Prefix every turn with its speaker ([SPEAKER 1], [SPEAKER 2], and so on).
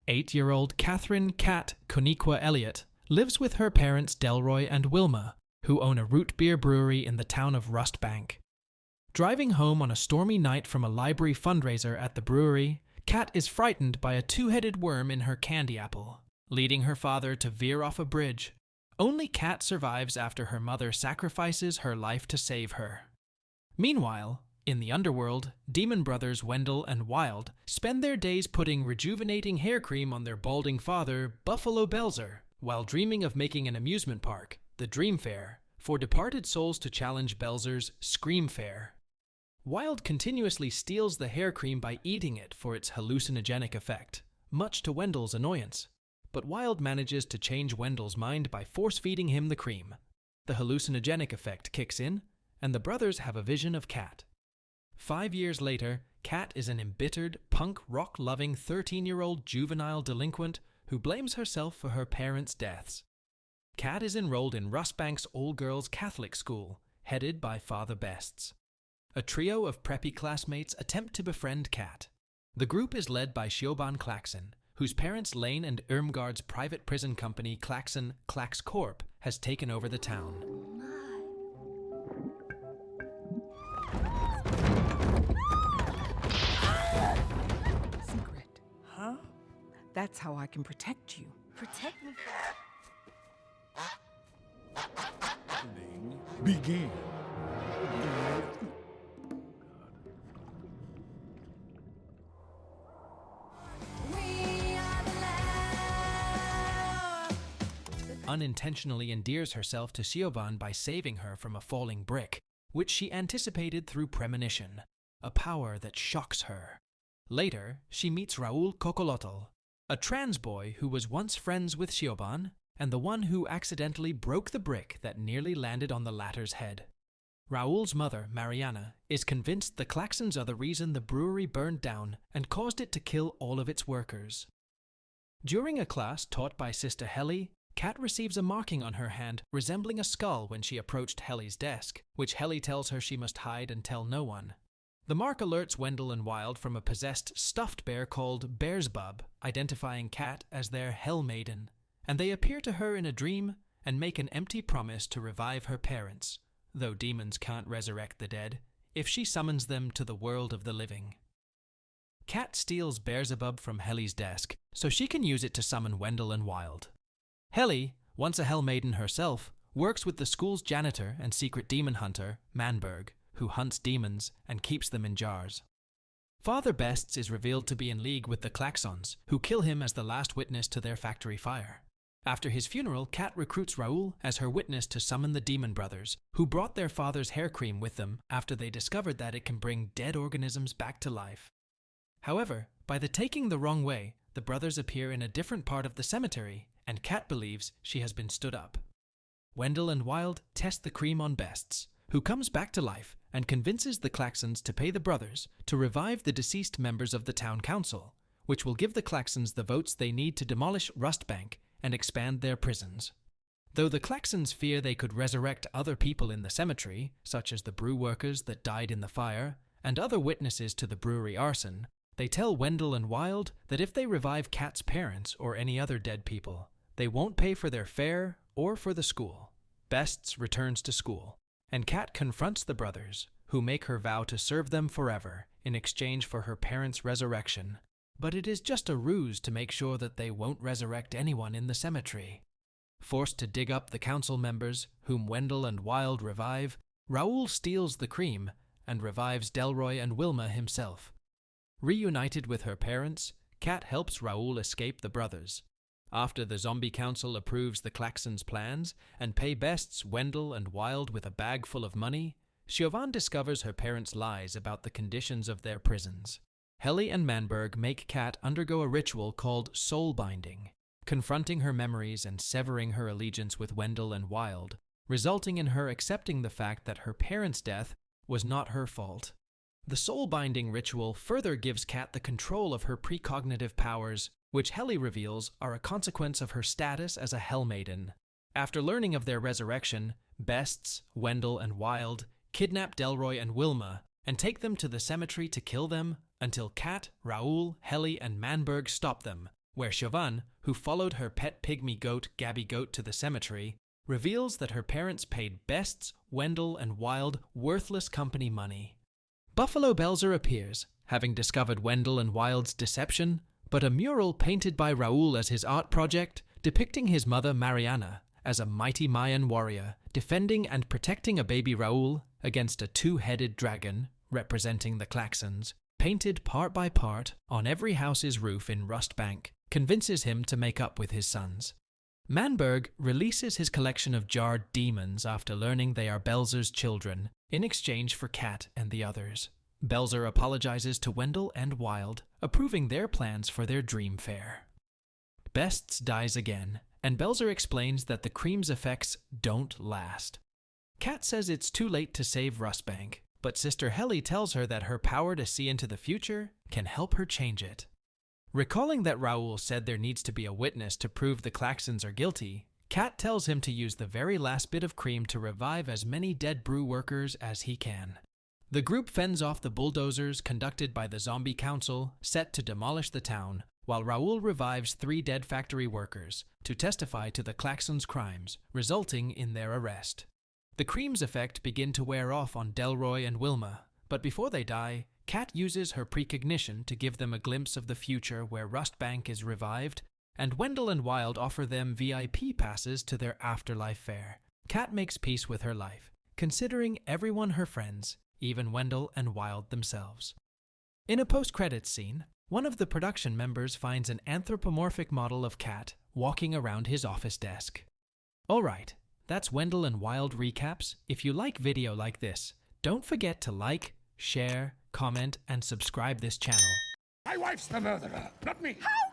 [SPEAKER 1] 8-year-old Catherine Cat Coniqua Elliott lives with her parents Delroy and Wilma, who own a root beer brewery in the town of Rustbank. Driving home on a stormy night from a library fundraiser at the brewery, Cat is frightened by a two-headed worm in her candy apple, leading her father to veer off a bridge. Only Cat survives after her mother sacrifices her life to save her. Meanwhile, in the underworld, demon brothers Wendell and Wild spend their days putting rejuvenating hair cream on their balding father, Buffalo Belzer, while dreaming of making an amusement park, the Dream Fair, for departed souls to challenge Belzer's Scream Fair. Wild continuously steals the hair cream by eating it for its hallucinogenic effect, much to Wendell's annoyance. But Wild manages to change Wendell's mind by force-feeding him the cream. The hallucinogenic effect kicks in, and the brothers have a vision of Cat. 5 years later, Cat is an embittered, punk rock-loving 13-year-old juvenile delinquent who blames herself for her parents' deaths. Cat is enrolled in Rustbank's all-girls Catholic school, headed by Father Bests. A trio of preppy classmates attempt to befriend Cat. The group is led by Siobhan Klaxon, whose parents Lane and Irmgard's private prison company Klaxon Klax Corp has taken over the town.
[SPEAKER 2] Secret. Huh? That's how I can protect you. Protect me from...
[SPEAKER 3] Begin.
[SPEAKER 1] Unintentionally endears herself to Siobhan by saving her from a falling brick, which she anticipated through premonition, a power that shocks her. Later, she meets Raul Cocolotl, a trans boy who was once friends with Siobhan, and the one who accidentally broke the brick that nearly landed on the latter's head. Raul's mother, Mariana, is convinced the Klaxons are the reason the brewery burned down and caused it to kill all of its workers. During a class taught by Sister Helly, Cat receives a marking on her hand resembling a skull when she approached Helly's desk, which Helly tells her she must hide and tell no one. The mark alerts Wendell and Wild from a possessed stuffed bear called Bearsbub, identifying Cat as their Hell Maiden, and they appear to her in a dream and make an empty promise to revive her parents, though demons can't resurrect the dead, if she summons them to the world of the living. Cat steals Bearsbub from Helly's desk so she can use it to summon Wendell and Wild. Helly, once a Hell Maiden herself, works with the school's janitor and secret demon hunter, Manberg, who hunts demons and keeps them in jars. Father Bests is revealed to be in league with the Klaxons, who kill him as the last witness to their factory fire. After his funeral, Cat recruits Raul as her witness to summon the Demon Brothers, who brought their father's hair cream with them after they discovered that it can bring dead organisms back to life. However, by the taking the wrong way, the brothers appear in a different part of the cemetery, and Cat believes she has been stood up. Wendell and Wild test the cream on Bests, who comes back to life and convinces the Klaxons to pay the brothers to revive the deceased members of the town council, which will give the Klaxons the votes they need to demolish Rustbank and expand their prisons. Though the Klaxons fear they could resurrect other people in the cemetery, such as the brew workers that died in the fire, and other witnesses to the brewery arson, they tell Wendell and Wild that if they revive Cat's parents or any other dead people, they won't pay for their fare or for the school. Bests returns to school, and Cat confronts the brothers, who make her vow to serve them forever in exchange for her parents' resurrection. But it is just a ruse to make sure that they won't resurrect anyone in the cemetery. Forced to dig up the council members, whom Wendell and Wild revive, Raul steals the cream and revives Delroy and Wilma himself. Reunited with her parents, Cat helps Raul escape the brothers. After the zombie council approves the Klaxons' plans and pay Bests, Wendell, and Wild with a bag full of money, Siobhan discovers her parents' lies about the conditions of their prisons. Helly and Manberg make Cat undergo a ritual called soul binding, confronting her memories and severing her allegiance with Wendell and Wild, resulting in her accepting the fact that her parents' death was not her fault. The soul binding ritual further gives Cat the control of her precognitive powers, which Helly reveals are a consequence of her status as a Hell Maiden. After learning of their resurrection, Bests, Wendell, and Wild kidnap Delroy and Wilma and take them to the cemetery to kill them until Cat, Raul, Helly, and Manberg stop them where Siobhan, who followed her pet pygmy goat Gabby Goat to the cemetery, reveals that her parents paid Best's, Wendell and Wild worthless company money. Buffalo Belzer appears, having discovered Wendell and Wild's deception, but a mural painted by Raoul as his art project, depicting his mother Mariana as a mighty Mayan warrior, defending and protecting a baby Raoul against a two-headed dragon, representing the Klaxons, painted part by part on every house's roof in Rust Bank, convinces him to make up with his sons. Manberg releases his collection of jarred demons after learning they are Belzer's children, in exchange for Cat and the others. Belzer apologizes to Wendell and Wild, approving their plans for their dream fair. Best's dies again, and Belzer explains that the cream's effects don't last. Cat says it's too late to save Rustbank, but Sister Helly tells her that her power to see into the future can help her change it. Recalling that Raoul said there needs to be a witness to prove the Klaxons are guilty, Cat tells him to use the very last bit of cream to revive as many dead brew workers as he can. The group fends off the bulldozers conducted by the Zombie Council, set to demolish the town, while Raoul revives 3 dead factory workers to testify to the Klaxons' crimes, resulting in their arrest. The cream's effect begin to wear off on Delroy and Wilma, but before they die, Cat uses her precognition to give them a glimpse of the future where Rustbank is revived, and Wendell and Wild offer them VIP passes to their afterlife fair. Cat makes peace with her life, considering everyone her friends, even Wendell and Wild themselves. In a post-credits scene, one of the production members finds an anthropomorphic model of Cat walking around his office desk. Alright, that's Wendell and Wild recaps. If you like video like this, don't forget to like, share, comment, and subscribe this channel.
[SPEAKER 3] My wife's the murderer, not me!
[SPEAKER 2] How